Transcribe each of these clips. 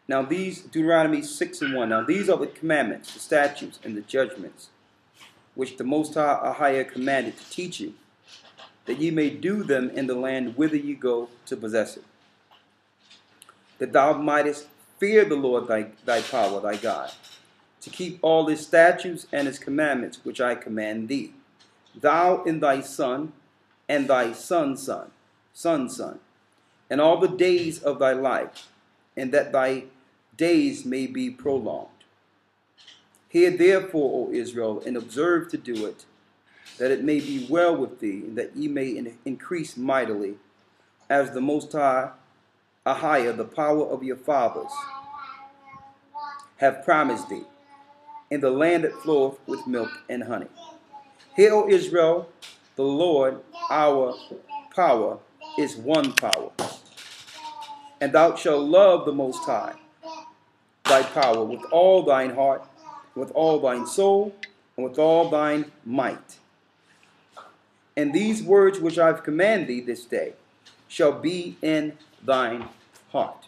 Now these, Deuteronomy 6:1, now these are the commandments, the statutes, and the judgments, which the Most High commanded to teach you, that ye may do them in the land whither ye go to possess it, that thou mightest fear the Lord thy power, thy God, to keep all his statutes and his commandments, which I command thee, thou and thy son, and thy son's son, and all the days of thy life, and that thy days may be prolonged. Hear therefore, O Israel, and observe to do it, that it may be well with thee, and that ye may increase mightily, as the Most High, the power of your fathers, have promised thee, in the land that floweth with milk and honey. Hear, O Israel, the Lord our power is one power. And thou shalt love the Most High, thy power, with all thine heart, with all thine soul, and with all thine might. And these words which I have commanded thee this day shall be in thine heart.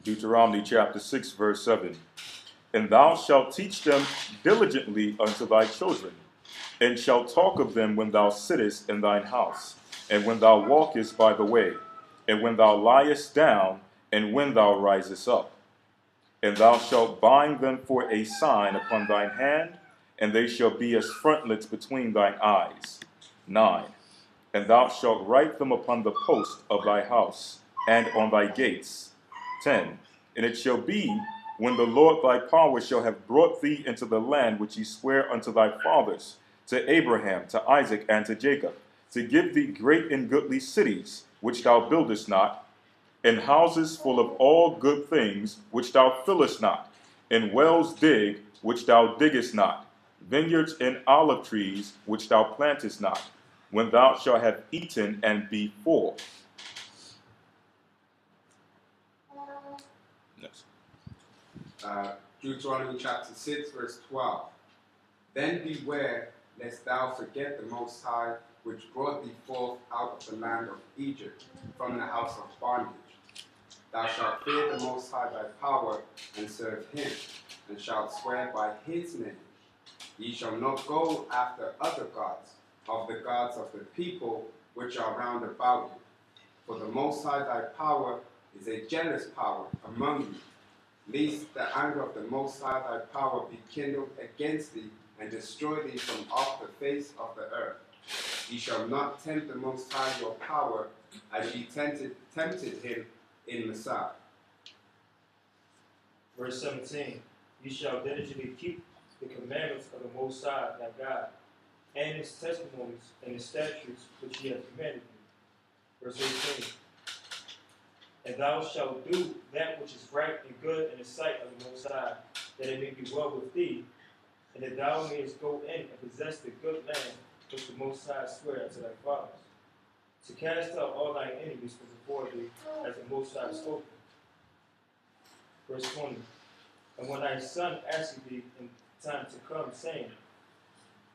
Deuteronomy chapter 6, verse 7. And thou shalt teach them diligently unto thy children, and shalt talk of them when thou sittest in thine house, and when thou walkest by the way, and when thou liest down, and when thou risest up. And thou shalt bind them for a sign upon thine hand, and they shall be as frontlets between thine eyes. 9. And thou shalt write them upon the post of thy house, and on thy gates. 10. And it shall be, when the Lord thy power shall have brought thee into the land which he sware unto thy fathers, to Abraham, to Isaac, and to Jacob, to give thee great and goodly cities, which thou buildest not, and houses full of all good things, which thou fillest not, and wells dig, which thou diggest not, vineyards and olive trees, which thou plantest not, when thou shalt have eaten and be full. Next. Deuteronomy chapter 6, verse 12. Then beware lest thou forget the Most High, which brought thee forth out of the land of Egypt, from the house of bondage. Thou shalt fear the Most High thy power, and serve him, and shalt swear by his name. Ye shall not go after other gods, of the gods of the people which are round about you. For the Most High thy power is a jealous power among you, lest the anger of the Most High thy power be kindled against thee, and destroy thee from off the face of the earth. Ye shall not tempt the Most High your power, as ye tempted him in Massah. Verse 17. You shall diligently keep the commandments of the Most High thy God, and his testimonies and his statutes which he hath commanded you. Verse 18. And thou shalt do that which is right and good in the sight of the Most High, that it may be well with thee, and that thou mayest go in and possess the good land which the Most High sware unto thy fathers, to cast out all thine enemies from before thee, as the Most High spoke. Verse 20. And when thy son asketh thee in time to come, saying,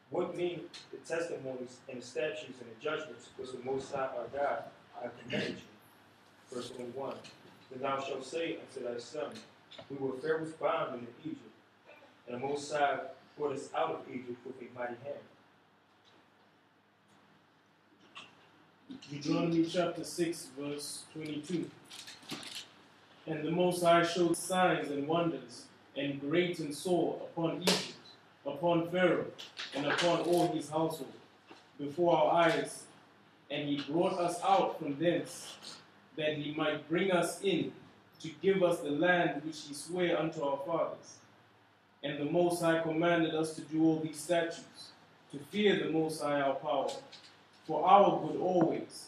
what mean the testimonies and the statutes and the judgments which the Most High our God hath commanded you? Verse 21. Then thou shalt say unto thy son, we were Pharaoh's bondmen in Egypt, and the Most High brought us out of Egypt with a mighty hand. Deuteronomy chapter 6, verse 22. And the Most High showed signs and wonders, and great and sore, upon Egypt, upon Pharaoh, and upon all his household, before our eyes. And he brought us out from thence, that he might bring us in, to give us the land which he sware unto our fathers. And the Most High commanded us to do all these statutes, to fear the Most High our power, for our good always,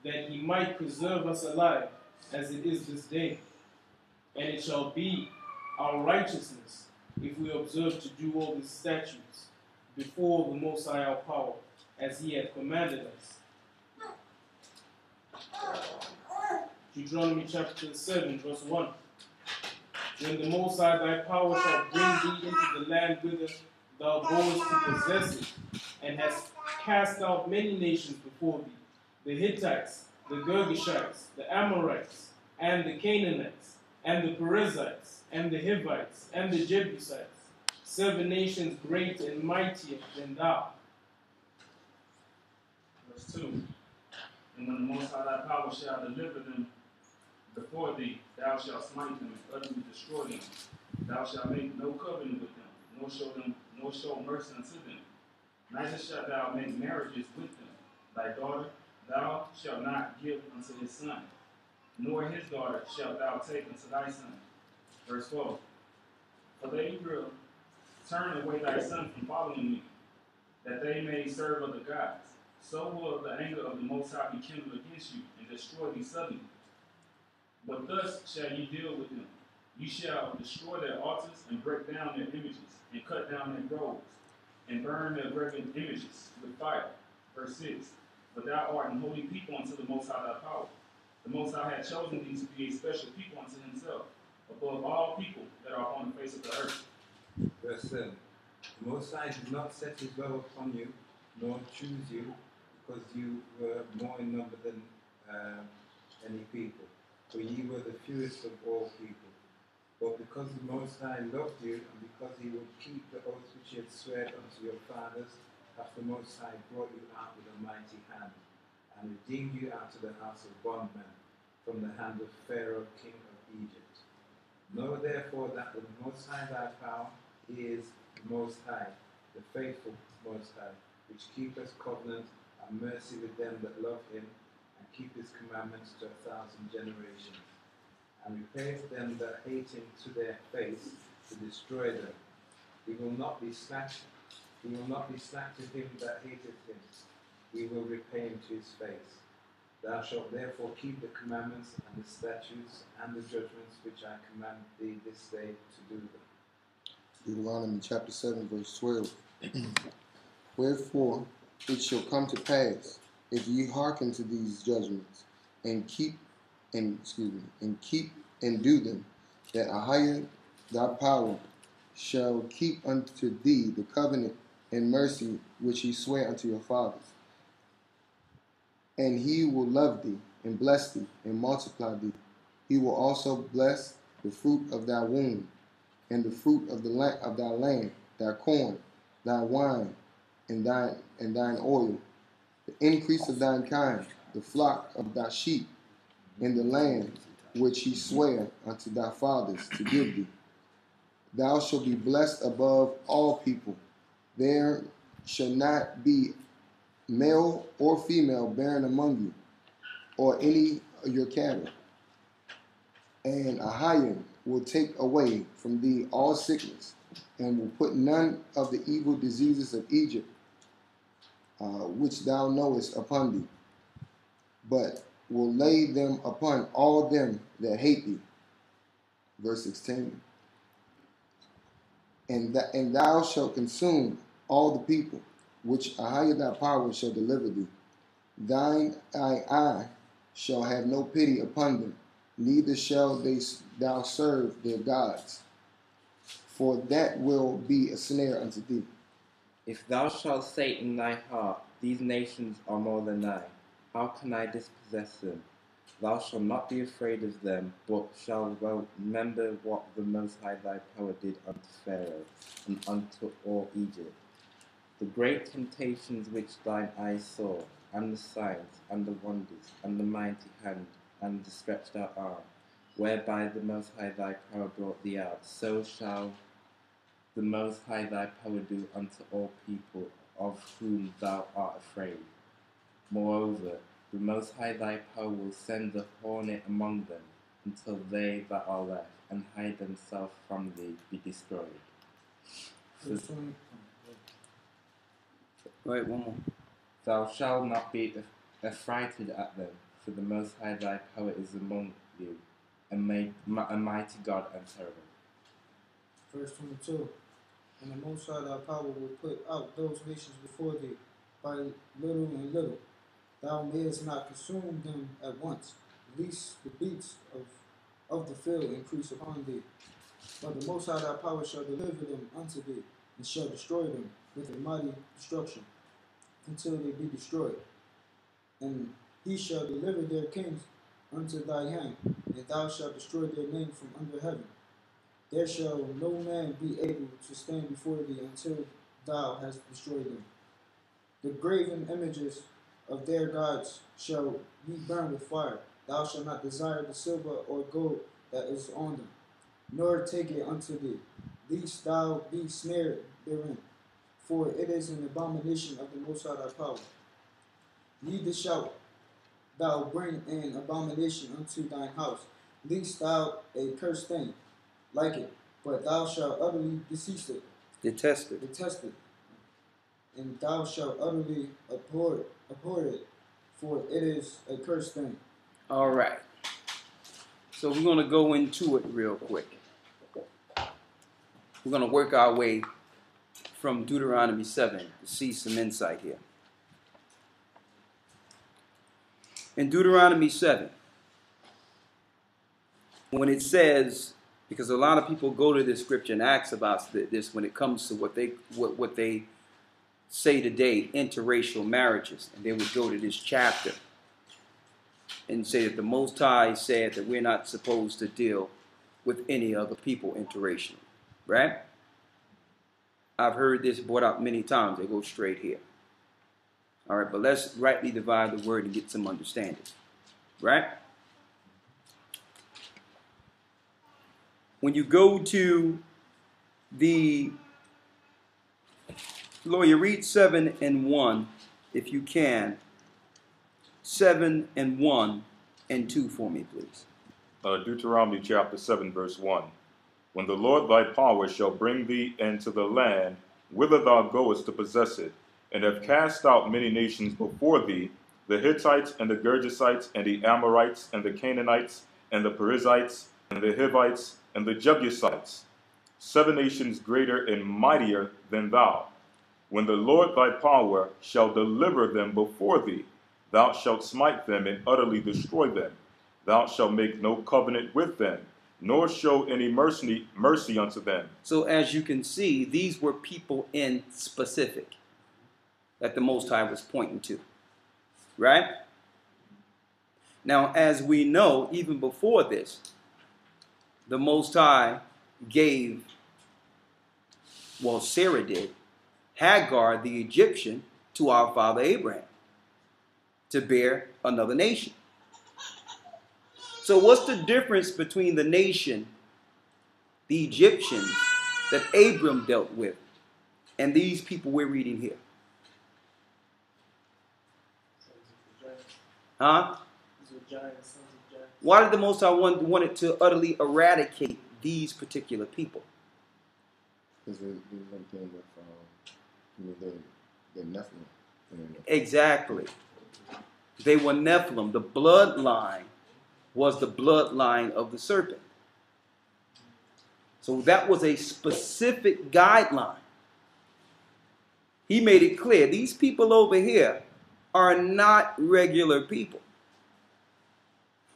that he might preserve us alive, as it is this day. And it shall be our righteousness, if we observe to do all these statutes, before the Most High our power, as he hath commanded us. Deuteronomy chapter 7, verse 1. When the Most High thy power shall bring thee into the land whither thou goest to possess it, and hast cast out many nations before thee, the Hittites, the Girgashites, the Amorites, and the Canaanites, and the Perizzites, and the Hivites, and the Jebusites, 7 nations great and mightier than thou. Verse 2. And when the Most High thy power shall deliver them before thee, thou shalt smite them and utterly destroy them. Thou shalt make no covenant with them, nor show mercy unto them. Neither shalt thou make marriages with them. Thy daughter thou shalt not give unto his son, nor his daughter shalt thou take unto thy son. Verse 4. For they will turn away thy son from following me, that they may serve other gods. So will the anger of the Most High be kindled against you, and destroy thee suddenly. But thus shall ye deal with them. You shall destroy their altars, and break down their images, and cut down their groves, and burn their graven images with fire. Verse 6. For thou art an holy people unto the Most High thy power. The Most High hath chosen thee to be a special people unto himself, above all people that are upon the face of the earth. Verse 7. The Most High did not set his love upon you, nor choose you, because you were more in number than any people, for ye were the fewest of all people. But because the Most High loved you, and because he would keep the oath which he had sworn unto your fathers, hath the Most High brought you out with a mighty hand, and redeemed you out of the house of bondmen, from the hand of Pharaoh king of Egypt. Know therefore that the Most High thy power, he is the Most High, the faithful Most High, which keepeth covenant and mercy with them that love him, and keep his commandments to 1,000 generations, and repayeth them that hate him to their face, to destroy them. He will not be slack to him that hateth him. He will repay him to his face. Thou shalt therefore keep the commandments and the statutes and the judgments which I command thee this day to do them. Deuteronomy chapter 7, verse 12. Wherefore it shall come to pass, if ye hearken to these judgments, and keep and do them, that Ahijah thy power shall keep unto thee the covenant and mercy which he sware unto your fathers. And he will love thee, and bless thee, and multiply thee. He will also bless the fruit of thy womb, and the fruit of thy land, thy corn, thy wine, and thine oil, the increase of thine kind, the flock of thy sheep, in the land which he sware unto thy fathers to give thee. Thou shalt be blessed above all people. There shall not be male or female barren among you, or any of your cattle. And Ahijah will take away from thee all sickness, and will put none of the evil diseases of Egypt, which thou knowest, upon thee, but will lay them upon all them that hate thee. Verse 16. And thou shalt consume all the people, which Ahijah thy power shall deliver thee. Thine eye shall have no pity upon them, neither shall thou serve their gods, for that will be a snare unto thee. If thou shalt say in thy heart, these nations are more than I, how can I dispossess them? Thou shalt not be afraid of them, but shalt well remember what the Most High thy power did unto Pharaoh, and unto all Egypt. The great temptations which thine eyes saw, and the signs, and the wonders, and the mighty hand, and the stretched out arm, whereby the Most High thy power brought thee out, so shall the Most High thy power do unto all people of whom thou art afraid. Moreover, the Most High thy power will send the hornet among them, until they that are left, and hide themselves from thee, be destroyed. Right, one more. Thou shalt not be affrighted at them, for the Most High thy power is among you, a mighty God and terrible. Verse 22. And the Most High thy power will put out those nations before thee by little and little. Thou mayest not consume them at once, lest the beasts of the field increase upon thee. But the Most High thy power shall deliver them unto thee, and shall destroy them with a mighty destruction, until they be destroyed. And he shall deliver their kings unto thy hand, and thou shalt destroy their name from under heaven. There shall no man be able to stand before thee until thou hast destroyed them. The graven images of their gods shall be burned with fire. Thou shalt not desire the silver or gold that is on them, nor take it unto thee, lest thou be snared therein. For it is an abomination of the Most High thy power. Neither shalt thou bring an abomination unto thine house, lest thou a cursed thing like it, but thou shalt utterly detest it, and thou shalt utterly abhor it, for it is a cursed thing. All right. So we're going to go into it real quick. We're going to work our way from Deuteronomy 7 to see some insight here. In Deuteronomy 7, when it says, because a lot of people go to this scripture and ask about this when it comes to what they say today, interracial marriages, and they would go to this chapter and say that the Most High said that we're not supposed to deal with any other people interracially, right? I've heard this brought up many times. They go straight here. All right, but let's rightly divide the word and get some understanding, right? When you go to the lawyer, read 7 and 1, if you can. 7 and 1 and 2 for me, please. Deuteronomy chapter 7, verse 1. When the Lord thy power shall bring thee into the land whither thou goest to possess it, and have cast out many nations before thee, the Hittites and the Girgashites and the Amorites and the Canaanites and the Perizzites and the Hivites and the Jebusites, 7 nations greater and mightier than thou. When the Lord thy power shall deliver them before thee, thou shalt smite them and utterly destroy them. Thou shalt make no covenant with them, nor show any mercy unto them. So as you can see, these were people in specific that the Most High was pointing to, right? Now, as we know, even before this, the Most High gave, well, Sarah did, Hagar, the Egyptian, to our father Abraham to bear another nation. So what's the difference between the nation, the Egyptians, that Abram dealt with, and these people we're reading here? Huh? Why did the Most High wanted to utterly eradicate these particular people? Because they're Nephilim. Exactly. They were Nephilim. The bloodline was the bloodline of the serpent. So that was a specific guideline. He made it clear, these people over here are not regular people.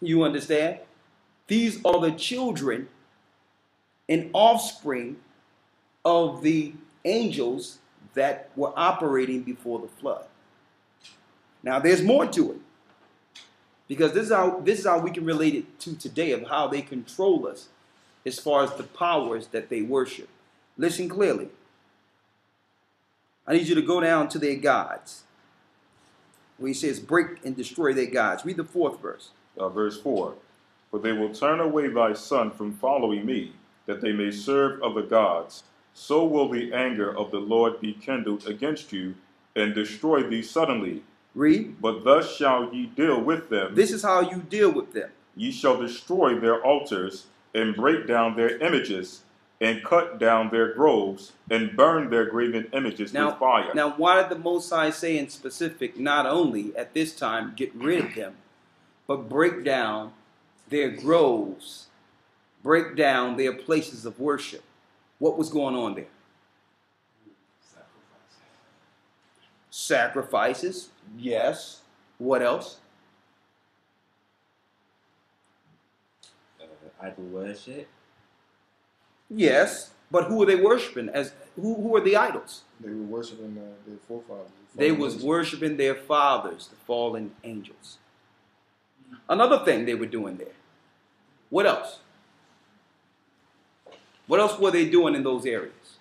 You understand? These are the children and offspring of the angels that were operating before the flood. Now there's more to it, because this is how we can relate it to today, of how they control us as far as the powers that they worship. Listen clearly. I need you to go down to their gods, where he says break and destroy their gods. Read the 4th verse. Verse 4. For they will turn away thy son from following me, that they may serve other gods. So will the anger of the Lord be kindled against you, and destroy thee suddenly. Read. But thus shall ye deal with them. This is how you deal with them. Ye shall destroy their altars, and break down their images, and cut down their groves, and burn their graven images with fire. Now, why did the Most High say in specific, not only at this time get rid of them, but break down their groves, break down their places of worship? What was going on there? Sacrifices, yes. What else? Idol worship. Yes, but who are they worshiping? Who are the idols? They were worshiping their forefathers. They was worshiping their fathers, the fallen angels. Another thing they were doing there, What else? What else were they doing in those areas?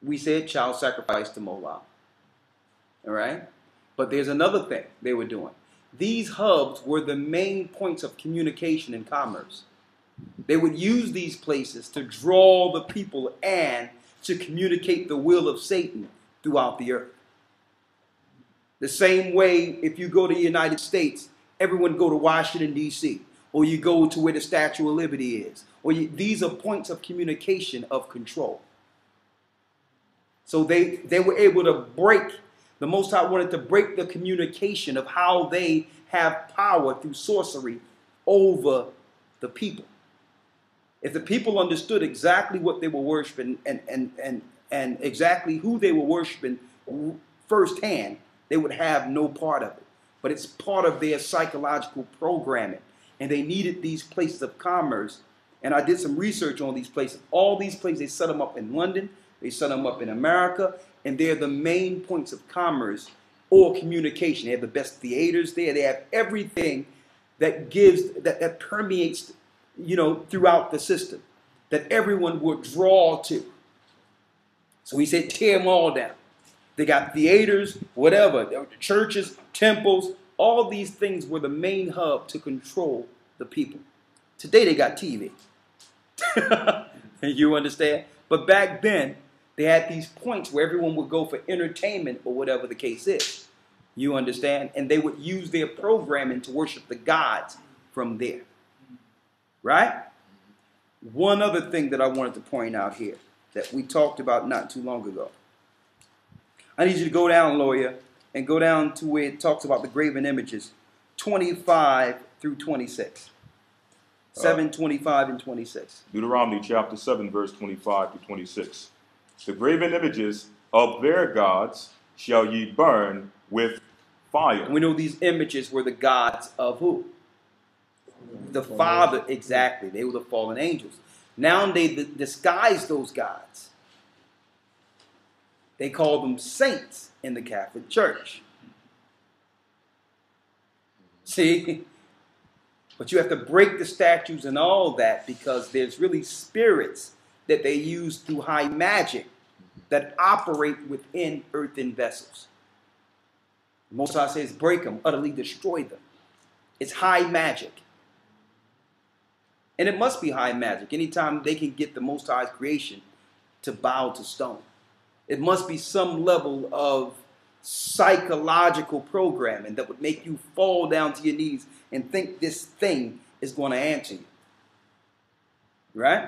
We said child sacrifice to Moloch. All right? But there's another thing they were doing. These hubs were the main points of communication and commerce. They would use these places to draw the people and to communicate the will of Satan throughout the earth. The same way, if you go to the United States, everyone go to Washington, D.C., or you go to where the Statue of Liberty is. These are points of communication of control. So they were able to break, the Most High wanted to break the communication of how they have power through sorcery over the people. If the people understood exactly what they were worshiping and exactly who they were worshiping firsthand, they would have no part of it. But it's part of their psychological programming. And they needed these places of commerce. And I did some research on these places. All these places, they set them up in London. They set them up in America. And they're the main points of commerce or communication. They have the best theaters there. They have everything that gives, that permeates, throughout the system, that everyone would draw to. So he said, tear them all down. They got theaters, whatever, churches, temples, all these things were the main hub to control the people. Today they got TV. You understand? But back then, they had these points where everyone would go for entertainment or whatever the case is. You understand? And they would use their programming to worship the gods from there. Right? One other thing that I wanted to point out here that we talked about not too long ago. I need you to go down, lawyer, and go down to where it talks about the graven images, 25 through 26. 7, 25, and 26. Deuteronomy chapter 7, verse 25 to 26. The graven images of their gods shall ye burn with fire. We know these images were the gods of who? The Father, exactly. They were the fallen angels. Now they disguise those gods. They call them saints in the Catholic Church. See? But you have to break the statues and all that because there's really spirits that they use through high magic that operate within earthen vessels. Most High says break them, utterly destroy them. It's high magic. And it must be high magic. Anytime they can get the Most High's creation to bow to stone. It must be some level of psychological programming that would make you fall down to your knees and think this thing is going to answer you. Right?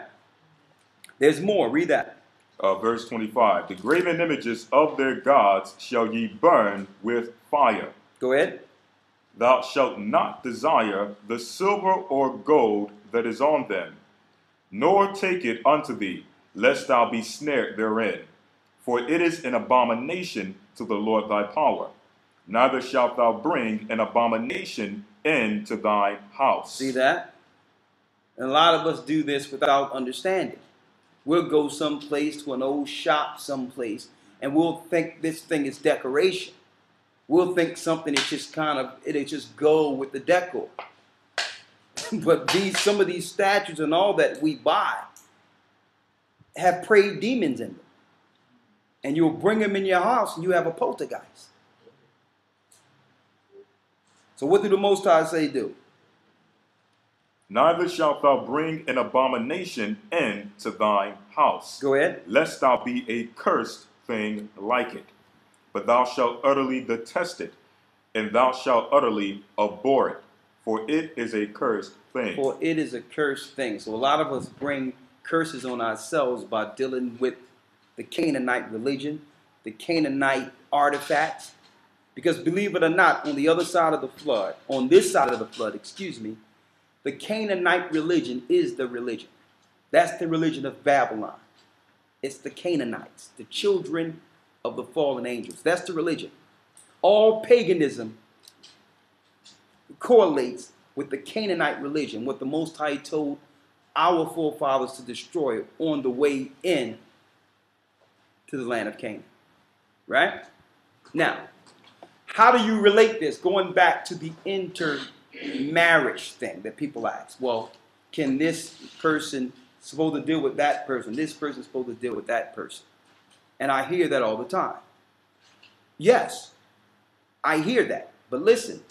There's more. Read that. Verse 25. The graven images of their gods shall ye burn with fire. Go ahead. Thou shalt not desire the silver or gold that is on them, nor take it unto thee, lest thou be snared therein. For it is an abomination to the Lord thy power. Neither shalt thou bring an abomination into thy house. See that? And a lot of us do this without understanding. We'll go someplace to an old shop someplace, and we'll think this thing is decoration. We'll think something is just it'll just go with the decor. But some of these statues and all that we buy have prayed demons in them. And you'll bring them in your house and you have a poltergeist. So what do the Most High say do? Neither shalt thou bring an abomination into thine house. Go ahead. Lest thou be a cursed thing like it. But thou shalt utterly detest it, and thou shalt utterly abhor it. For it is a cursed thing. For it is a cursed thing. So a lot of us bring curses on ourselves by dealing with the Canaanite religion, the Canaanite artifacts. Because believe it or not, on the other side of the flood, on this side of the flood, the Canaanite religion is the religion. That's the religion of Babylon. It's the Canaanites, the children of the fallen angels. That's the religion. All paganism correlates with the Canaanite religion, what the Most High told our forefathers to destroy on the way in to the land of Canaan. Right? Now, How do you relate this? Going back to the intermarriage thing that people ask. Well, can this person supposed to deal with that person? This person is supposed to deal with that person. And I hear that all the time. Yes, I hear that. But listen,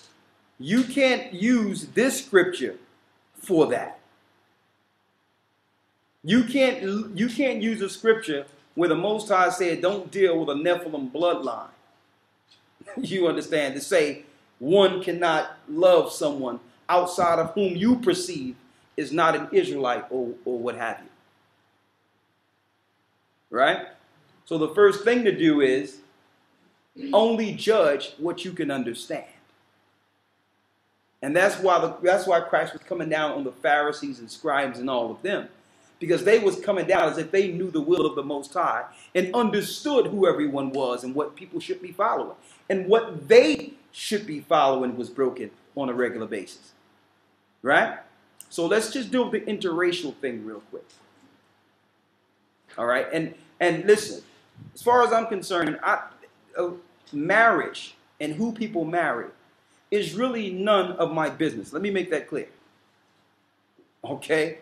you can't use this scripture for that. You can't use a scripture where the Most High said don't deal with a Nephilim bloodline. You understand? To say one cannot love someone outside of whom you perceive is not an Israelite or what have you. Right? So the first thing to do is only judge what you can understand. And that's why Christ was coming down on the Pharisees and scribes and all of them. Because they was coming down as if they knew the will of the Most High and understood who everyone was and what people should be following. And what they should be following was broken on a regular basis. Right? So let's just deal with the interracial thing real quick. All right? And listen, as far as I'm concerned, marriage and who people marry is really none of my business. Let me make that clear. Okay?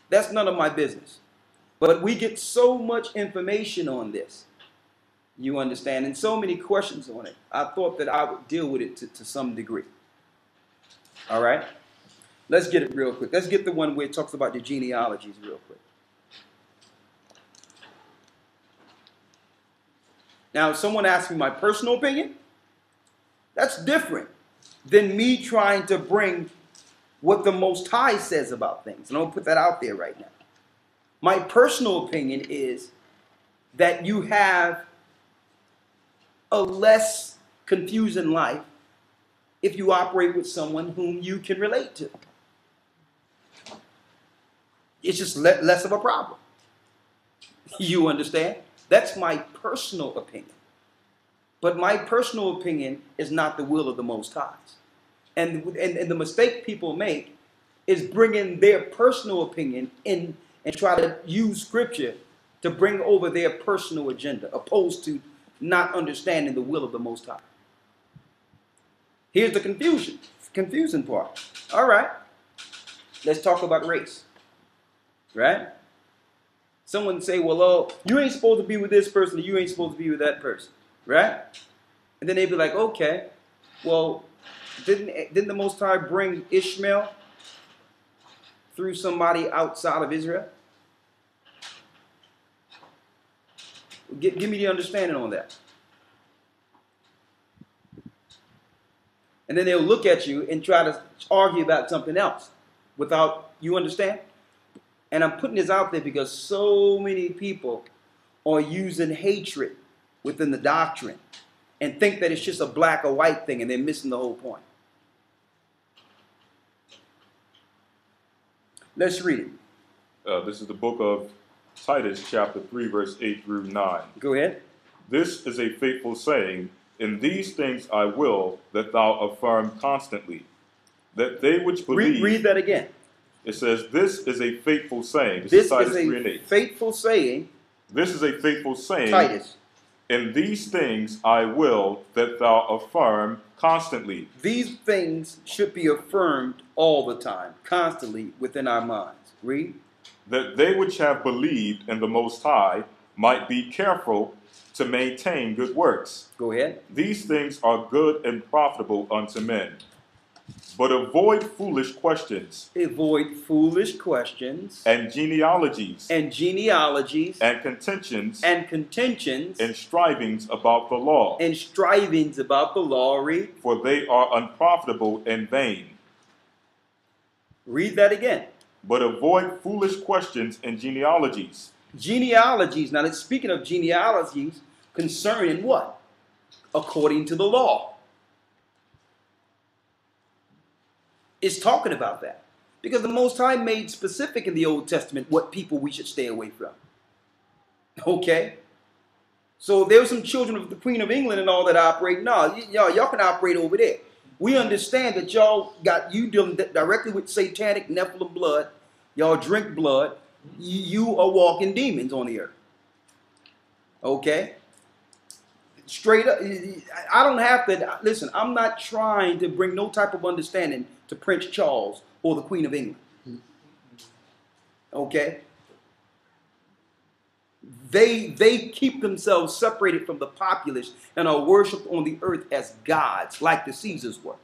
That's none of my business. But we get so much information on this, you understand, and so many questions on it. I thought that I would deal with it to some degree. All right? Let's get it real quick. Let's get the one where it talks about the genealogies real quick. Now, if someone asks me my personal opinion, that's different than me trying to bring what the Most High says about things. And I'll put that out there right now. My personal opinion is that you have a less confusing life if you operate with someone whom you can relate to. It's just less of a problem. You understand? That's my personal opinion. But my personal opinion is not the will of the Most High. And the mistake people make is bringing their personal opinion in and try to use scripture to bring over their personal agenda, opposed to not understanding the will of the Most High. Here's the confusing part. All right, let's talk about race. Right? Someone say, well, oh, you ain't supposed to be with this person, or you ain't supposed to be with that person. Right? And then they'd be like, okay, well, didn't the Most High bring Ishmael through somebody outside of Israel? Give me the understanding on that. And then they'll look at you and try to argue about something else without, you understand? And I'm putting this out there because so many people are using hatred within the doctrine and think that it's just a black or white thing, and they're missing the whole point. Let's read it. This is the book of Titus, chapter 3, verse 8 through 9. Go ahead. This is a faithful saying. In these things I will that thou affirm constantly, that they which believe... Read that again. It says, this is a faithful saying. This is Titus 3 and 8. Faithful saying. This is a faithful saying. Titus. In these things I will that thou affirm constantly. These things should be affirmed all the time, constantly within our minds. Read. That they which have believed in the Most High might be careful to maintain good works. Go ahead. These things are good and profitable unto men. But avoid foolish questions. Avoid foolish questions. And genealogies. And genealogies. And contentions. And contentions. And strivings about the law. And strivings about the law. Read. For they are unprofitable and vain. Read that again. But avoid foolish questions and genealogies. Genealogies. Now, it's speaking of genealogies concerning what? According to the law. It's talking about that. Because the Most High made specific in the Old Testament what people we should stay away from. Okay? So there's some children of the Queen of England and all that operate. No, y'all can operate over there. We understand that y'all dealing directly with satanic Nephilim blood. Y'all drink blood. You are walking demons on the earth. Okay? Straight up, I don't have to, listen, I'm not trying to bring no type of understanding to Prince Charles or the Queen of England. Okay? They keep themselves separated from the populace and are worshipped on the earth as gods, like the Caesars were.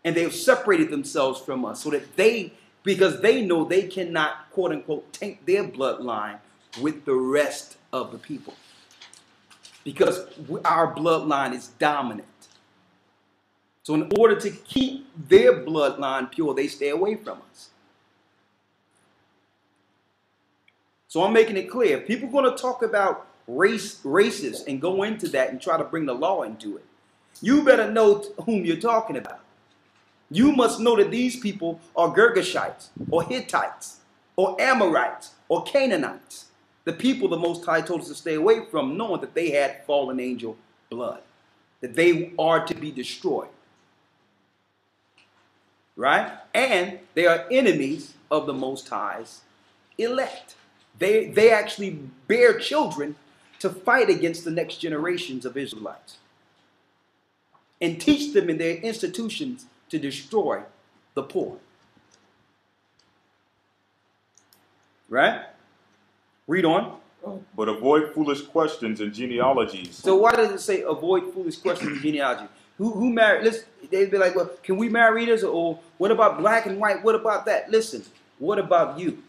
And they have separated themselves from us so that because they know they cannot, quote unquote, taint their bloodline with the rest of the people. Because our bloodline is dominant. So in order to keep their bloodline pure, they stay away from us. So I'm making it clear. If people are going to talk about races and go into that and try to bring the law into it, you better know whom you're talking about. You must know that these people are Girgashites or Hittites or Amorites or Canaanites. The people the Most High told us to stay away from, knowing that they had fallen angel blood, that they are to be destroyed. Right? And they are enemies of the Most High's elect. They actually bear children to fight against the next generations of Israelites and teach them in their institutions to destroy the poor. Right? Read on. But avoid foolish questions and genealogies. So why does it say avoid foolish questions and genealogy? Who married? Listen, they'd be like, well, can we marry this? Or what about black and white? What about that? Listen, what about you?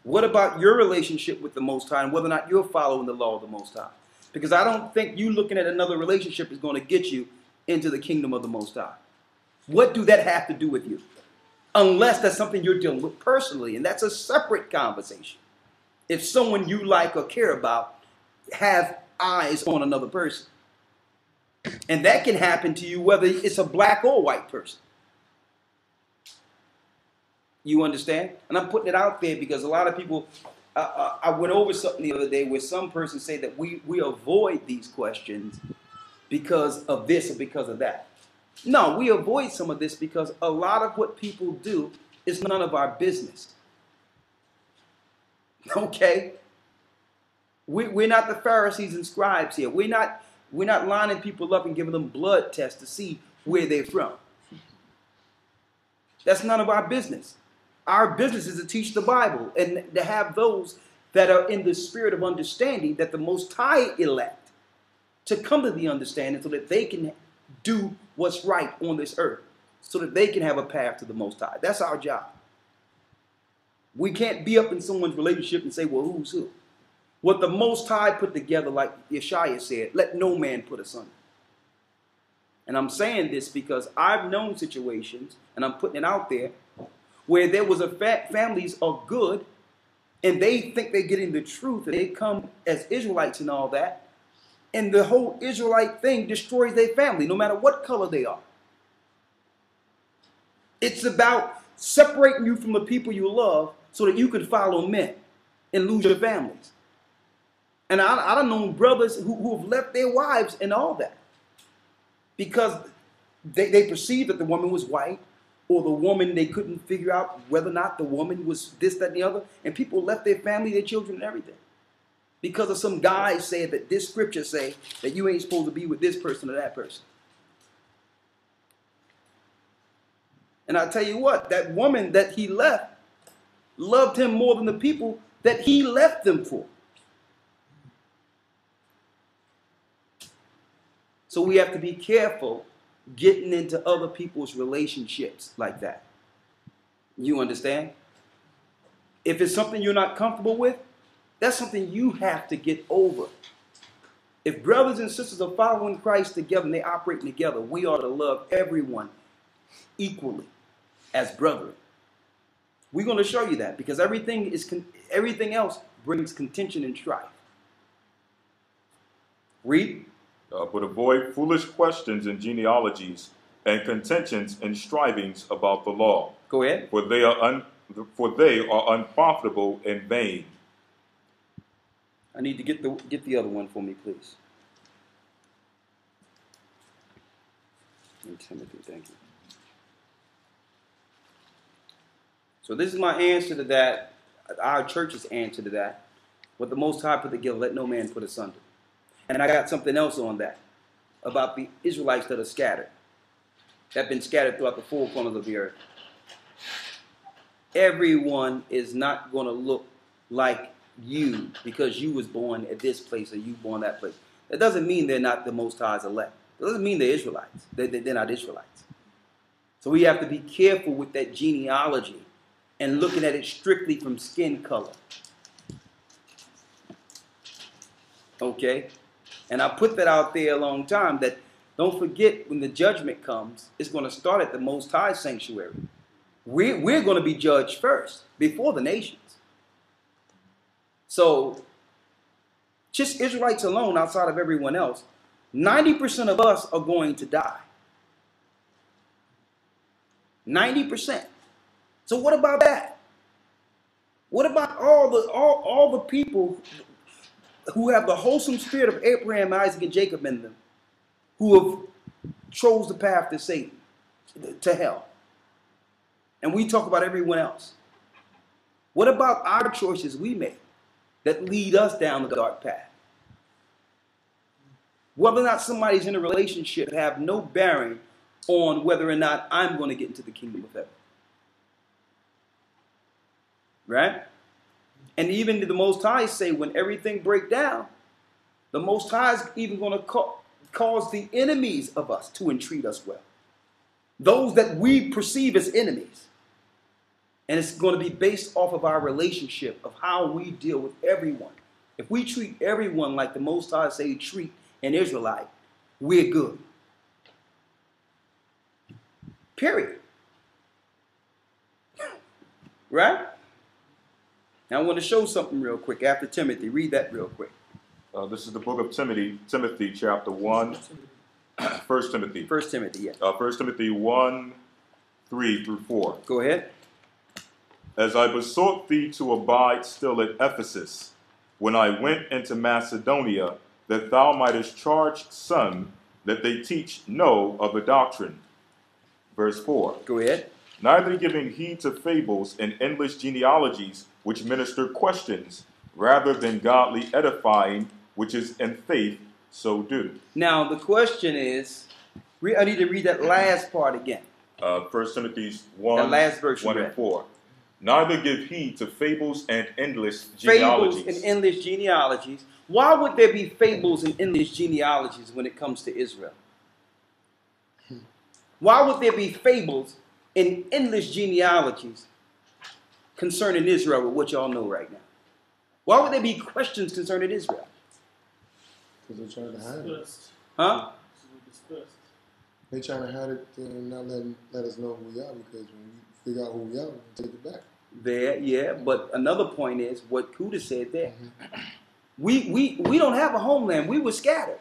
What about your relationship with the Most High and whether or not you're following the law of the Most High? Because I don't think you looking at another relationship is going to get you into the kingdom of the Most High. What do that have to do with you? Unless that's something you're dealing with personally, and that's a separate conversation. If someone you like or care about have eyes on another person. And that can happen to you whether it's a black or white person. You understand? And I'm putting it out there because a lot of people, I went over something the other day where some person say that we avoid these questions because of this or because of that. No, we avoid some of this because a lot of what people do is none of our business. Okay? We're not the Pharisees and scribes here. We're not lining people up and giving them blood tests to see where they're from. That's none of our business. Our business is to teach the Bible and to have those that are in the spirit of understanding that the Most High elect to come to the understanding so that they can do what's right on this earth, so that they can have a path to the Most High. That's our job. We can't be up in someone's relationship and say, well, who's who? What the Most High put together, like Yeshaya said, let no man put asunder. And I'm saying this because I've known situations, and I'm putting it out there, where there was families are good, and they think they're getting the truth, and they come as Israelites and all that, and the whole Israelite thing destroys their family, no matter what color they are. It's about separating you from the people you love so that you can follow men and lose your families. And I don't know brothers who have left their wives and all that because they perceived that the woman was white, or the woman, they couldn't figure out whether or not the woman was this, that, and the other. And people left their family, their children, and everything. Because of some guy said that this scripture say that you ain't supposed to be with this person or that person. And I tell you what, that woman that he left loved him more than the people that he left them for. So we have to be careful getting into other people's relationships like that. You understand? If it's something you're not comfortable with, that's something you have to get over. If brothers and sisters are following Christ together and they're operating together, we ought to love everyone equally as brethren. We're going to show you that because everything else brings contention and strife. Read. But avoid foolish questions and genealogies and contentions and strivings about the law. Go ahead. For they are unprofitable and vain. I need to get the other one for me, please. Timothy, thank you. So this is my answer to that. Our church's answer to that. What the Most High put together, let no man put asunder. And I got something else on that about the Israelites that are scattered, that have been scattered throughout the four corners of the earth. Everyone is not going to look like you because you was born at this place or you born that place. That doesn't mean they're not the Most High's elect. It doesn't mean they're Israelites. They're not Israelites. So we have to be careful with that genealogy and looking at it strictly from skin color. Okay? And I put that out there a long time, that don't forget when the judgment comes, it's going to start at the Most High sanctuary. We're going to be judged first, before the nations. So, just Israelites alone, outside of everyone else, 90% of us are going to die. 90%. So what about that? What about all the people who have the wholesome spirit of Abraham, Isaac, and Jacob in them, who have chose the path to Satan, to hell? And we talk about everyone else. What about our choices we make that lead us down the dark path? Whether or not somebody's in a relationship have no bearing on whether or not I'm going to get into the kingdom of heaven. Right? And even the Most High say when everything break down, the Most High is even going to cause the enemies of us to entreat us well. Those that we perceive as enemies. And it's going to be based off of our relationship, of how we deal with everyone. If we treat everyone like the Most High say treat an Israelite, we're good. Period. Right? Now I want to show something real quick after Timothy. Read that real quick. This is the book of Timothy, chapter 1. 1 Timothy. 1 Timothy, yeah. 1 Timothy 1, 3 through 4. Go ahead. As I besought thee to abide still at Ephesus, when I went into Macedonia, that thou mightest charge some that they teach no other doctrine. Verse 4. Go ahead. Neither giving heed to fables and endless genealogies, which minister questions, rather than godly edifying, which is in faith, so do. Now the question is, I need to read that last part again. 1 Timothy 1, that last verse 1 and 4. Neither give heed to fables and endless genealogies. Fables and endless genealogies. Why would there be fables and endless genealogies when it comes to Israel? Why would there be fables and endless genealogies concerning Israel with what y'all know right now? Why would there be questions concerning Israel? Because they're trying to hide it. Huh? They're trying to hide it and not let us know who we are, because when we figure out who we are, we'll take it back. There, yeah, but another point is what Kuda said there. We don't have a homeland. We were scattered.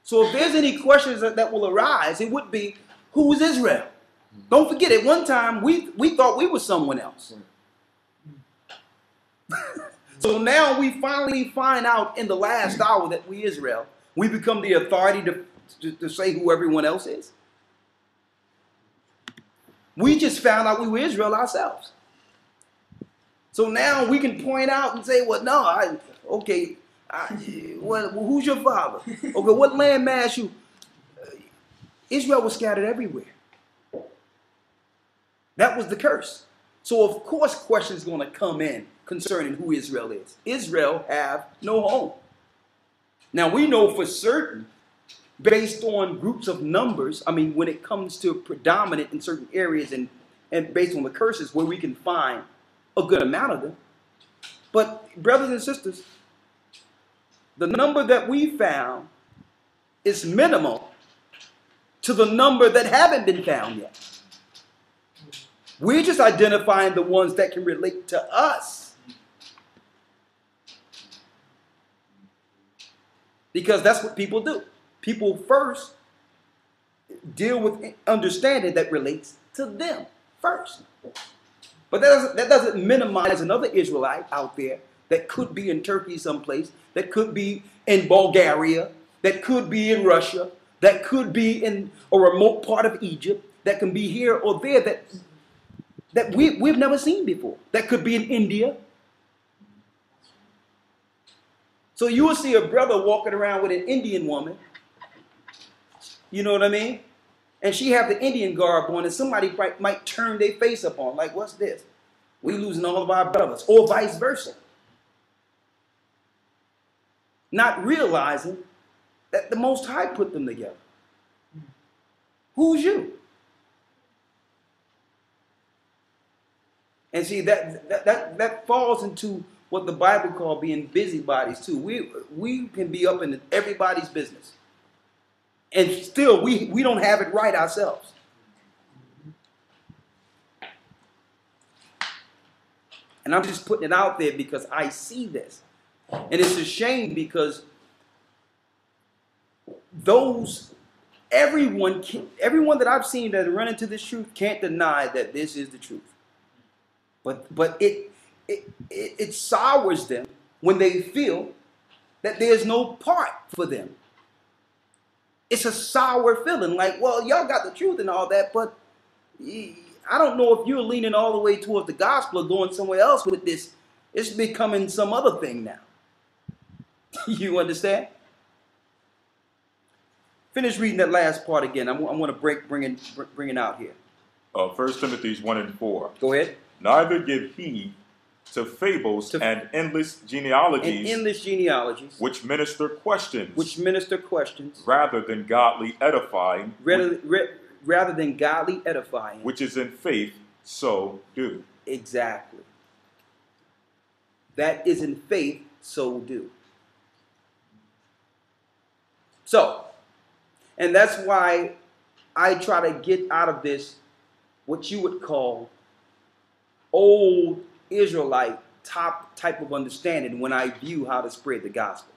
So if there's any questions that will arise, it would be, who is Israel? Don't forget, at one time, we thought we were someone else. So now we finally find out in the last hour that we Israel. We become the authority to say who everyone else is. We just found out we were Israel ourselves. So now we can point out and say, well, no, who's your father? Okay, what land mass you? Israel was scattered everywhere. That was the curse. So of course questions going to come in concerning who Israel is. Israel have no home. Now we know for certain, based on groups of numbers, I mean when it comes to predominant in certain areas and based on the curses where we can find a good amount of them. But brothers and sisters, the number that we found is minimal to the number that haven't been found yet. We're just identifying the ones that can relate to us. Because that's what people do. People first deal with understanding that relates to them first. But that doesn't minimize another Israelite out there that could be in Turkey someplace, that could be in Bulgaria, that could be in Russia, that could be in a remote part of Egypt, that can be here or there that we've never seen before. That could be in India. So you will see a brother walking around with an Indian woman, you know what I mean? And she have the Indian garb on, and somebody might turn their face up on, like, what's this? We losing all of our brothers, or vice versa. Not realizing that the Most High put them together. Who's you? And see, that falls into what the Bible calls being busybodies too. We can be up in everybody's business, and still we don't have it right ourselves. And I'm just putting it out there because I see this, and it's a shame because everyone that I've seen that run into this truth can't deny that this is the truth. But it sours them when they feel that there's no part for them. It's a sour feeling, like, well, y'all got the truth and all that, but I don't know if you're leaning all the way towards the gospel or going somewhere else with this. It's becoming some other thing now. You understand? Finish reading that last part again. I want to bring it out here. 1 Timothy 1:4. Go ahead. Neither give heed to fables and endless genealogies, which minister questions, rather than godly edifying, rather than godly edifying, which is in faith, so do. Exactly. That is in faith, so do. So, and that's why I try to get out of this what you would call old Israelite type of understanding when I view how to spread the gospel.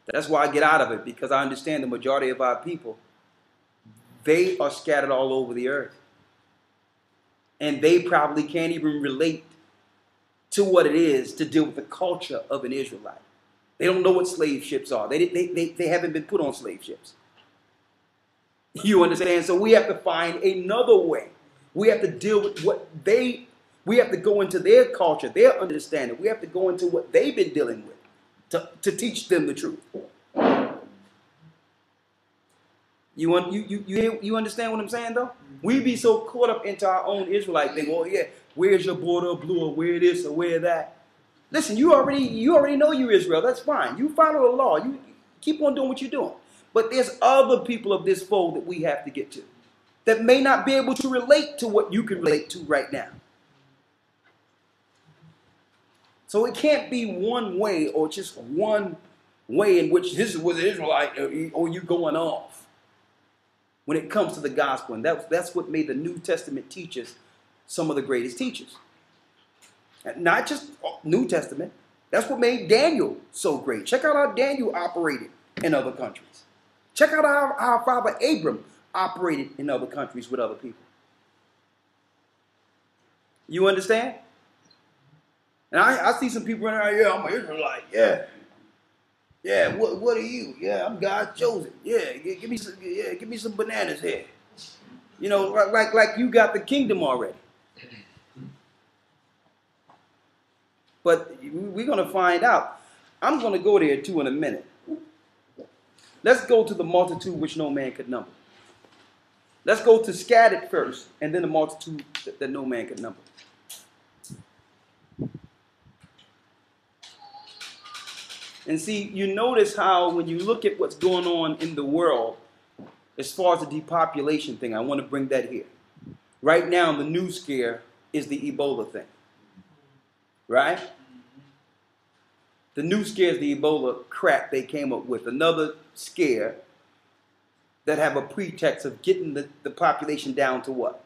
That's why I get out of it, because I understand the majority of our people, they are scattered all over the earth. And they probably can't even relate to what it is to deal with the culture of an Israelite. They don't know what slave ships are. They haven't been put on slave ships. You understand? So we have to find another way. We have to deal with we have to go into their culture, their understanding. We have to go into what they've been dealing with to teach them the truth. You understand what I'm saying, though? We be so caught up into our own Israelite thing. Well, yeah, where's your border of blue, or where this or where that? Listen, you already know you're Israel. That's fine. You follow the law. You keep on doing what you're doing. But there's other people of this fold that we have to get to that may not be able to relate to what you can relate to right now. So it can't be one way, or just one way in which this is what the Israelite, or you going off when it comes to the gospel. And that's what made the New Testament teachers some of the greatest teachers. Not just New Testament. That's what made Daniel so great. Check out how Daniel operated in other countries. Check out how our father Abram operated in other countries with other people. You understand? And I see some people running around, yeah, I'm an Israelite. Yeah. Yeah, what are you? Yeah, I'm God's chosen. Yeah, give me some bananas here. You know, like you got the kingdom already. But we're going to find out. I'm going to go there too in a minute. Let's go to the multitude which no man could number. Let's go to scattered first, and then the multitude that no man could number. And see, you notice how when you look at what's going on in the world, as far as the depopulation thing, I want to bring that here. Right now, the new scare is the Ebola thing. Right? The new scare is the Ebola crap they came up with. Another scare that have a pretext of getting the population down to what?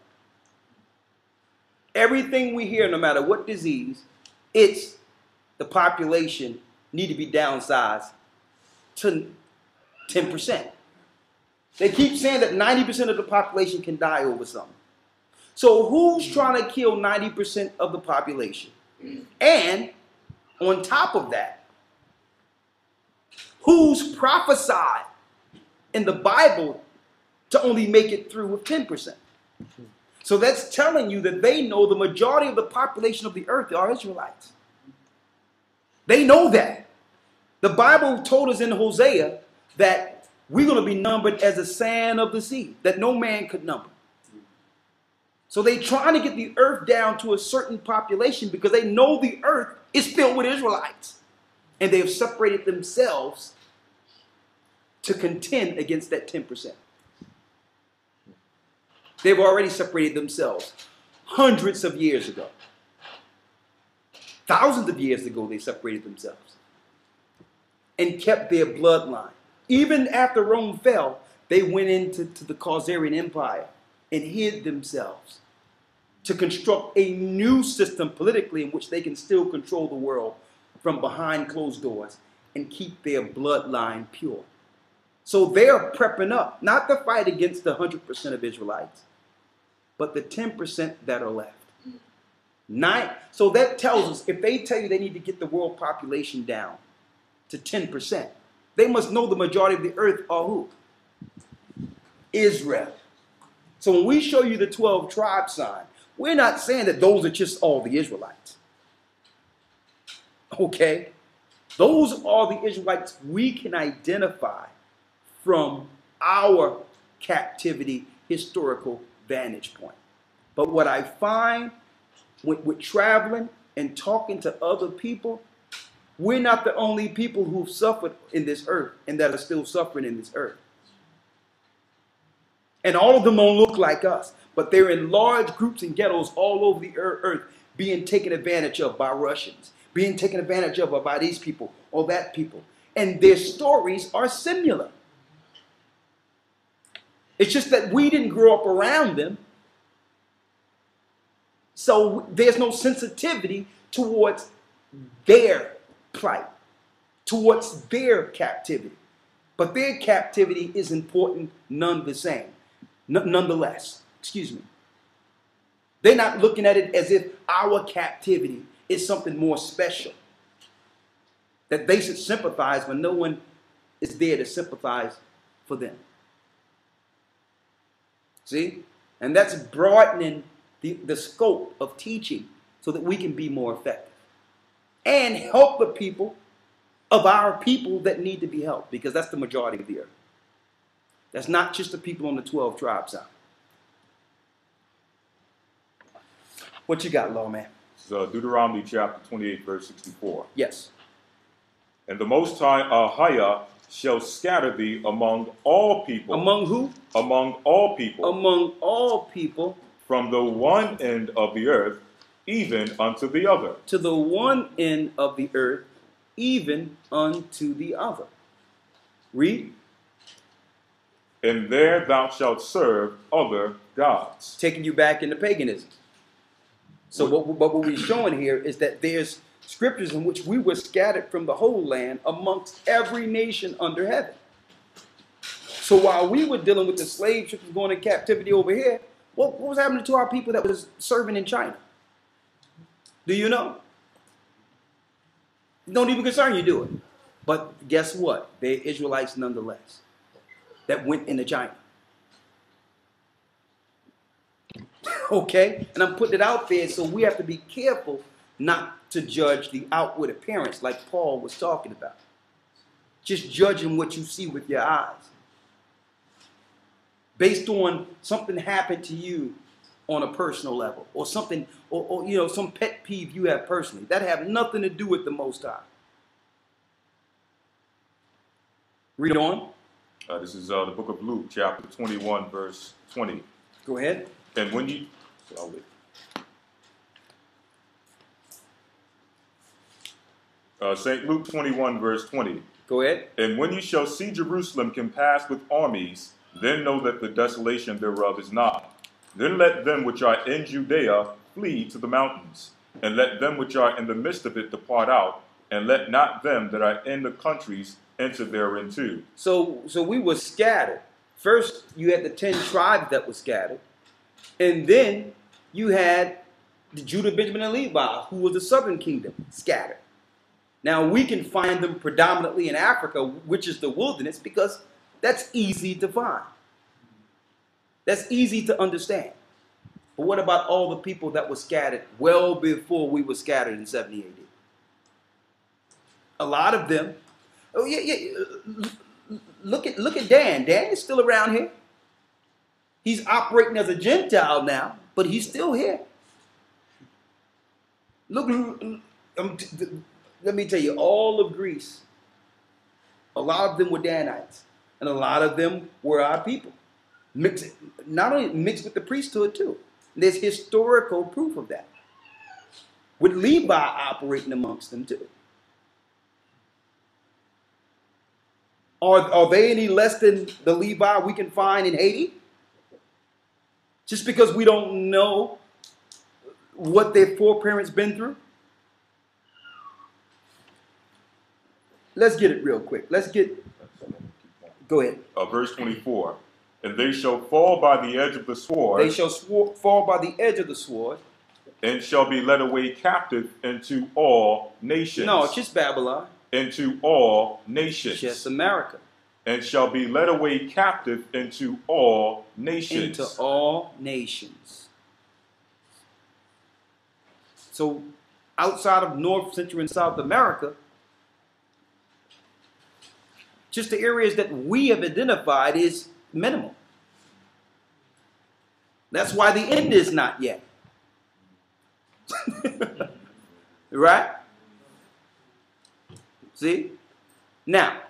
Everything we hear, no matter what disease, it's the population need to be downsized to 10%. They keep saying that 90% of the population can die over something. So who's trying to kill 90% of the population? And on top of that, who's prophesied in the Bible to only make it through with 10%? So that's telling you that they know the majority of the population of the earth are Israelites. They know that. The Bible told us in Hosea that we're going to be numbered as the sand of the sea, that no man could number. So they're trying to get the earth down to a certain population because they know the earth is filled with Israelites. And they have separated themselves to contend against that 10%. They've already separated themselves hundreds of years ago. Thousands of years ago, they separated themselves and kept their bloodline. Even after Rome fell, they went into the Khazarian Empire and hid themselves to construct a new system politically in which they can still control the world from behind closed doors and keep their bloodline pure. So they're prepping up, not to fight against the 100% of Israelites, but the 10% that are left. So that tells us, if they tell you they need to get the world population down to 10%, they must know the majority of the earth are who? Israel. So when we show you the 12 tribe sign, we're not saying that those are just all the Israelites. Okay? Those are the Israelites we can identify from our captivity historical vantage point. But what I find with traveling and talking to other people, we're not the only people who've suffered in this earth and that are still suffering in this earth. And all of them don't look like us, but they're in large groups and ghettos all over the earth being taken advantage of by Russians, being taken advantage of by these people or that people. And their stories are similar. It's just that we didn't grow up around them. So there's no sensitivity towards their plight, towards their captivity. But their captivity is important nonetheless. Excuse me. They're not looking at it as if our captivity is something more special, that they should sympathize when no one is there to sympathize for them. See? And that's broadening the scope of teaching so that we can be more effective and help the people of our people that need to be helped, because that's the majority of the earth. That's not just the people on the 12 tribes out. What you got, Lawman? Deuteronomy chapter 28, verse 64. Yes. And the Most High shall scatter thee among all people. Among who? Among all people. Among all people. From the one end of the earth, even unto the other. To the one end of the earth, even unto the other. Read. And there thou shalt serve other gods. Taking you back into paganism. So what we're showing here is that there's scriptures in which we were scattered from the whole land amongst every nation under heaven. So while we were dealing with the slave ships going in captivity over here, what was happening to our people that was serving in China? Do you know? Don't even concern you, do it. But guess what? They're Israelites nonetheless that went into China. Okay? And I'm putting it out there, so we have to be careful not to judge the outward appearance like Paul was talking about. Just judging what you see with your eyes. Based on something happened to you on a personal level, or something, or you know, some pet peeve you have personally. That have nothing to do with the Most High. Read on. This is the book of Luke, chapter 21, verse 20. Go ahead. And when you... St. Luke 21, verse 20. Go ahead. And when you shall see Jerusalem compassed with armies, then know that the desolation thereof is nigh. Then let them which are in Judea flee to the mountains, and let them which are in the midst of it depart out, and let not them that are in the countries enter therein too. So we were scattered. First, you had the 10 tribes that were scattered, and then you had the Judah, Benjamin, and Levi, who was the southern kingdom, scattered. Now, we can find them predominantly in Africa, which is the wilderness, because that's easy to find. That's easy to understand. But what about all the people that were scattered well before we were scattered in 70 AD? A lot of them. Oh yeah, yeah. Look at Dan. Dan is still around here. He's operating as a Gentile now, but he's still here. Look, let me tell you, all of Greece, a lot of them were Danites, and a lot of them were our people. Not only mixed with the priesthood too. There's historical proof of that, with Levi operating amongst them too. Are they any less than the Levi we can find in Haiti? Just because we don't know what their foreparents been through? Let's get it real quick. Go ahead. Verse 24. And they shall fall by the edge of the sword. They shall fall by the edge of the sword. And shall be led away captive into all nations. No, it's just Babylon. Into all nations. Just America. And shall be led away captive into all nations. Into all nations. So outside of North, Central, and South America, just the areas that we have identified is minimal. That's why the end is not yet. Right? See? Now,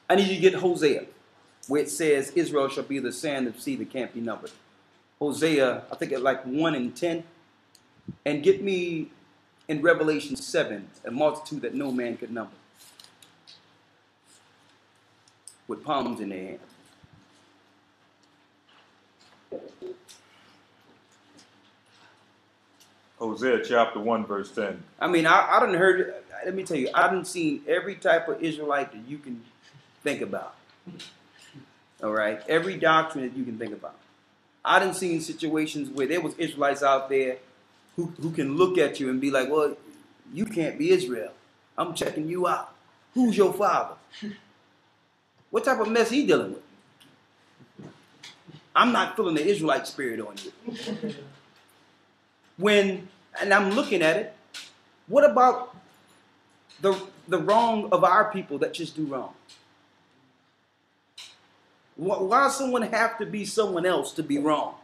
I need you to get Hosea, where it says, Israel shall be the sand of the sea that can't be numbered. Hosea, I think at like 1 and 10. And get me in Revelation 7, a multitude that no man could number, with palms in their hand. Hosea chapter 1 verse 10. I mean, I done heard, let me tell you, I done seen every type of Israelite that you can think about. All right? Every doctrine that you can think about. I done seen situations where there was Israelites out there who can look at you and be like, well, you can't be Israel. I'm checking you out. Who's your father? What type of mess he dealing with? I'm not feeling the Israelite spirit on you. And I'm looking at it, what about the wrong of our people that just do wrong? Why does someone have to be someone else to be wrong?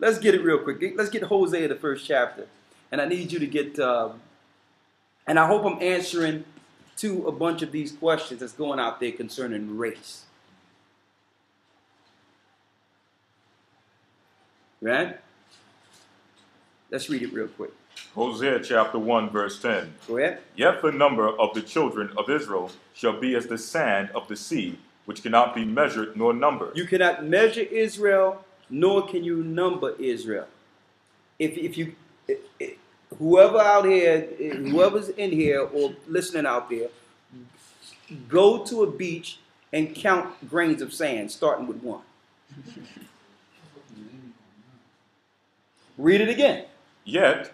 Let's get it real quick. Let's get Hosea, the 1st chapter. And I need you to get, and I hope I'm answering to a bunch of these questions that's going out there concerning race. Right? Let's read it real quick. Hosea chapter 1 verse 10. Go ahead. Yet the number of the children of Israel shall be as the sand of the sea, which cannot be measured nor numbered. You cannot measure Israel, nor can you number Israel. Whoever out here, whoever's in here or listening out there, go to a beach and count grains of sand, starting with 1. Read it again. Yet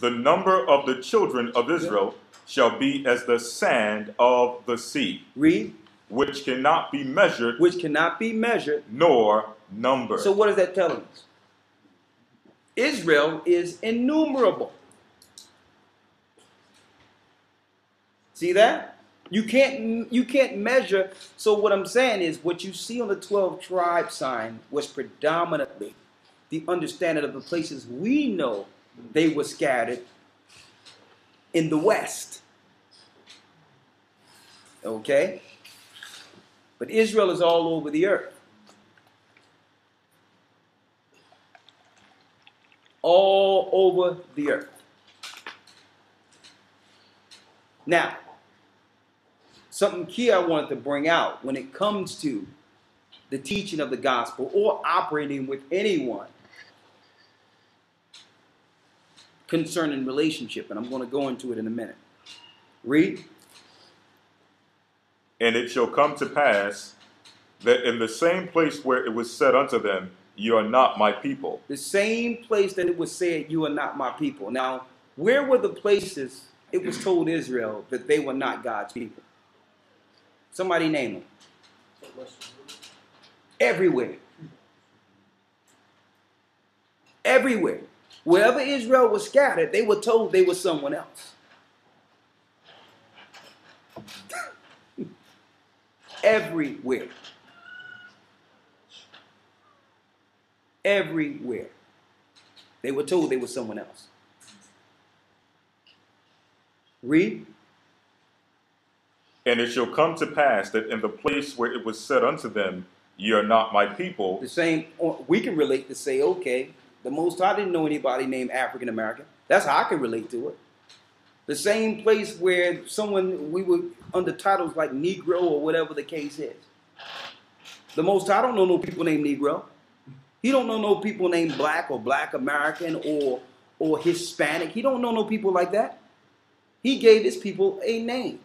the number of the children of Israel shall be as the sand of the sea. Read. Which cannot be measured. Which cannot be measured. Nor numbered. So what is that telling us? Israel is innumerable. See that? You can't measure. So what I'm saying is what you see on the 12 tribe sign was predominantly the understanding of the places we know they were scattered in the West. Okay? But Israel is all over the earth. All over the earth. Now, something key I wanted to bring out when it comes to the teaching of the gospel or operating with anyone concerning relationship, and I'm going to go into it in a minute. Read. And it shall come to pass that in the same place where it was said unto them, you are not my people. The same place that it was said, you are not my people. Now, where were the places it was told Israel that they were not God's people? Somebody name them. Everywhere. Everywhere. Wherever Israel was scattered, they were told they were someone else. Everywhere. Everywhere. They were told they were someone else. Read. And it shall come to pass that in the place where it was said unto them, Ye are not my people. The same, we can relate to say, okay, the Most High didn't know anybody named African American. That's how I can relate to it. The same place where we were under titles like Negro or whatever the case is. The Most High don't know no people named Negro. He don't know no people named Black or Black American or Hispanic. He don't know no people like that. He gave his people a name.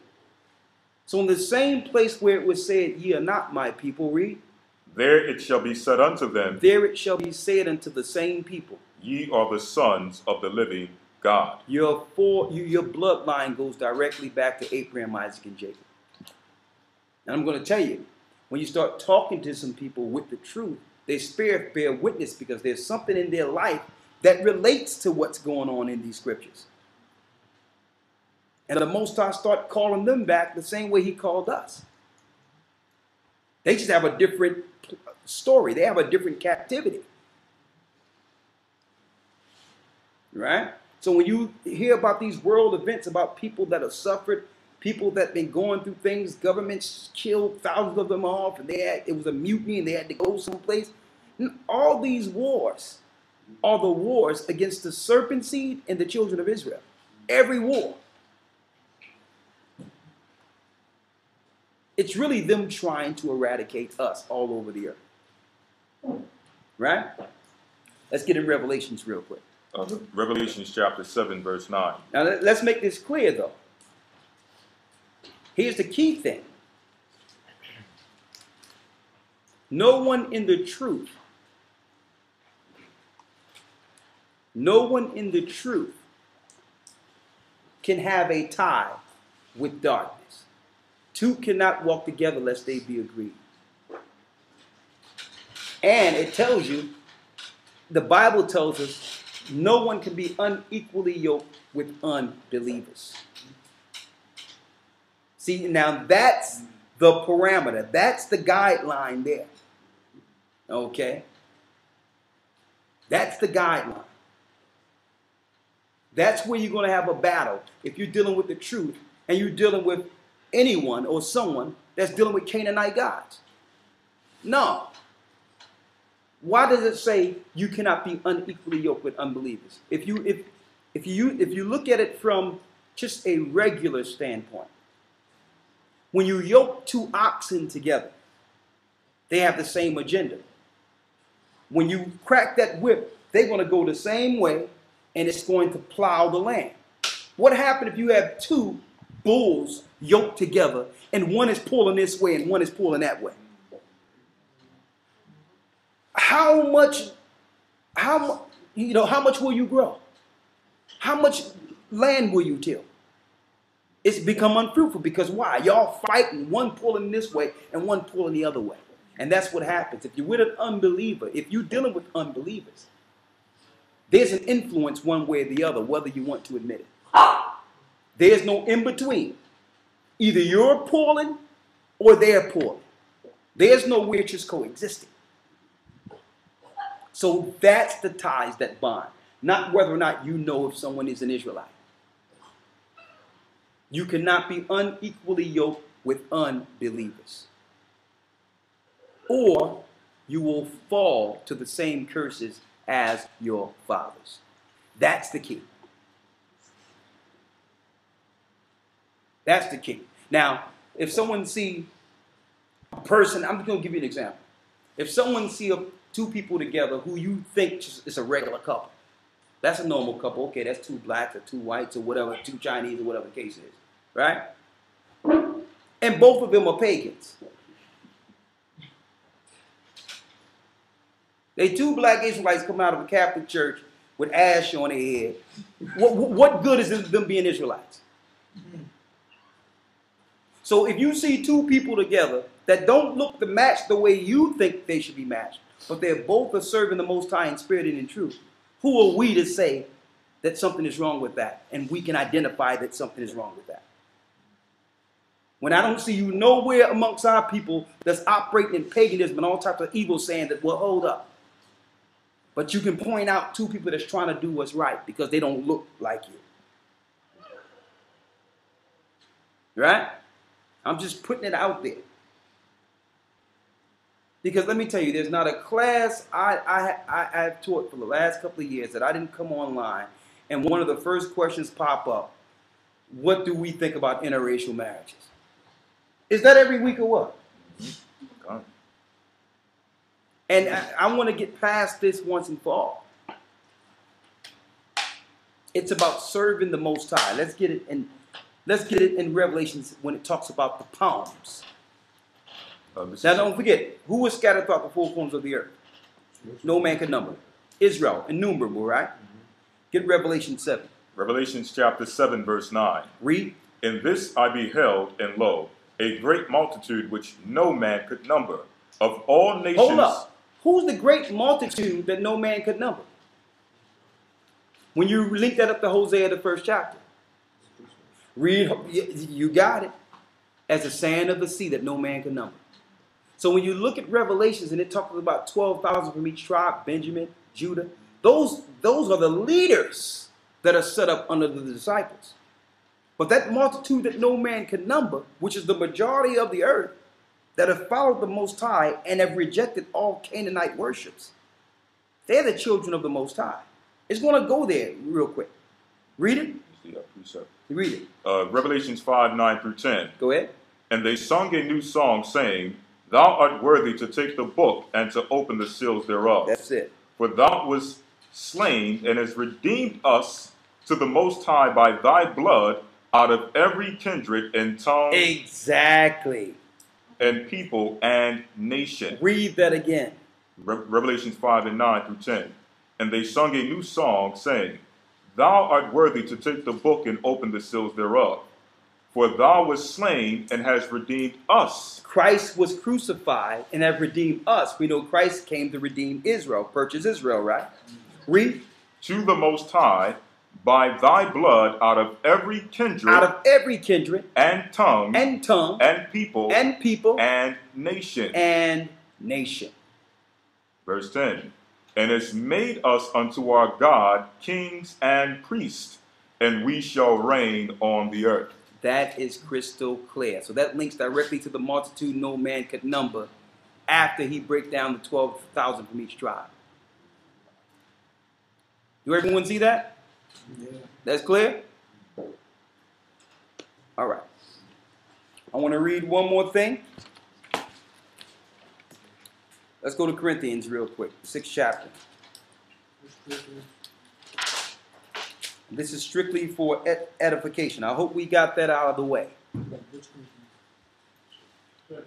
So in the same place where it was said, Ye are not my people, read. There it shall be said unto them, There it shall be said unto the same people, Ye are the sons of the living God. Your bloodline goes directly back to Abraham, Isaac, and Jacob. And I'm going to tell you, when you start talking to some people with the truth, their spirit bear witness because there's something in their life that relates to what's going on in these scriptures. And the Most High start calling them back the same way he called us. They just have a different story. They have a different captivity. Right? So when you hear about these world events, about people that have suffered, people that have been going through things, governments killed thousands of them off, and it was a mutiny and they had to go someplace. And all these wars are the wars against the serpent seed and the children of Israel. Every war. It's really them trying to eradicate us all over the earth. Right? Let's get in Revelations real quick. Revelation chapter 7, verse 9. Now let's make this clear though. Here's the key thing. No one in the truth can have a tie with darkness. Two cannot walk together lest they be agreed. And it tells you, the Bible tells us, no one can be unequally yoked with unbelievers. See, now that's the parameter. That's the guideline there. Okay? That's the guideline. That's where you're going to have a battle if you're dealing with the truth and you're dealing with anyone or someone that's dealing with Canaanite gods. No. Why does it say you cannot be unequally yoked with unbelievers? If you look at it from just a regular standpoint, when you yoke two oxen together, they have the same agenda. When you crack that whip, they're going to go the same way, and it's going to plow the land. What happens if you have two bulls yoked together, and one is pulling this way and one is pulling that way? How much will you grow? How much land will you till? It's become unfruitful because why? Y'all fighting, one pulling this way and one pulling the other way. And that's what happens. If you're with an unbeliever, if you're dealing with unbelievers, there's an influence one way or the other, whether you want to admit it. There's no in between. Either you're pulling or they're pulling. There's no we're just coexisting. So that's the ties that bond, not whether or not you know if someone is an Israelite. You cannot be unequally yoked with unbelievers, or you will fall to the same curses as your fathers. That's the key. That's the key. Now, if someone see a person, I'm just going to give you an example. If someone see two people together who you think is a regular couple, that's a normal couple. Okay, that's two blacks or two whites or whatever, two Chinese or whatever the case is, right? And both of them are pagans. They two black Israelites come out of a Catholic church with ash on their head. What good is them being Israelites? So if you see two people together that don't look to match the way you think they should be matched, but they're both are serving the Most High in spirit and in truth, Who are we to say that something is wrong with that? And we can identify that something is wrong with that. When I don't see you nowhere amongst our people that's operating in paganism and all types of evil, saying that, well, hold up. But you can point out two people that's trying to do what's right because they don't look like you. Right? I'm just putting it out there. Because let me tell you, there's not a class I've taught for the last couple of years that I didn't come online and one of the first questions pop up, what do we think about interracial marriages? Is that every week or what? Okay. And I want to get past this once and for all. It's about serving the Most High. Let's get it in Revelations when it talks about the palms. Now don't forget, who was scattered throughout the four corners of the earth? No man could number. Israel, innumerable, right? Get Revelation 7. Revelation chapter 7, verse 9. Read. In this I beheld, and lo, a great multitude which no man could number, of all nations. Hold up. Who's the great multitude that no man could number? When you link that up to Hosea, the first chapter. Read, you got it. As the sand of the sea that no man can number. So when you look at Revelations and it talks about 12,000 from each tribe, Benjamin, Judah, those are the leaders that are set up under the disciples. But that multitude that no man can number, which is the majority of the earth, that have followed the Most High and have rejected all Canaanite worships, they're the children of the Most High. It's going to go there real quick. Read it. Read it. Revelations 5, 9 through 10. Go ahead. And they sung a new song, saying, Thou art worthy to take the book and to open the seals thereof. That's it. For thou wast slain and hast redeemed us to the Most High by thy blood out of every kindred and tongue. Exactly. And people and nation. Read that again. Revelations 5 and 9 through 10. And they sung a new song, saying, Thou art worthy to take the book and open the seals thereof. For thou wast slain and hast redeemed us. Christ was crucified and have redeemed us. We know Christ came to redeem Israel, purchase Israel, right? Read. To the Most High by thy blood out of every kindred. Out of every kindred. And tongue. And tongue. And people. And people. And nation. And nation. Verse 10. And has made us unto our God kings and priests, and we shall reign on the earth. That is crystal clear. So that links directly to the multitude no man could number after he breaks down the 12,000 from each tribe. Do everyone see that? Yeah. That's clear? All right. I want to read one more thing. Let's go to Corinthians real quick, the 6th chapter. This is strictly for edification. I hope we got that out of the way. Yes.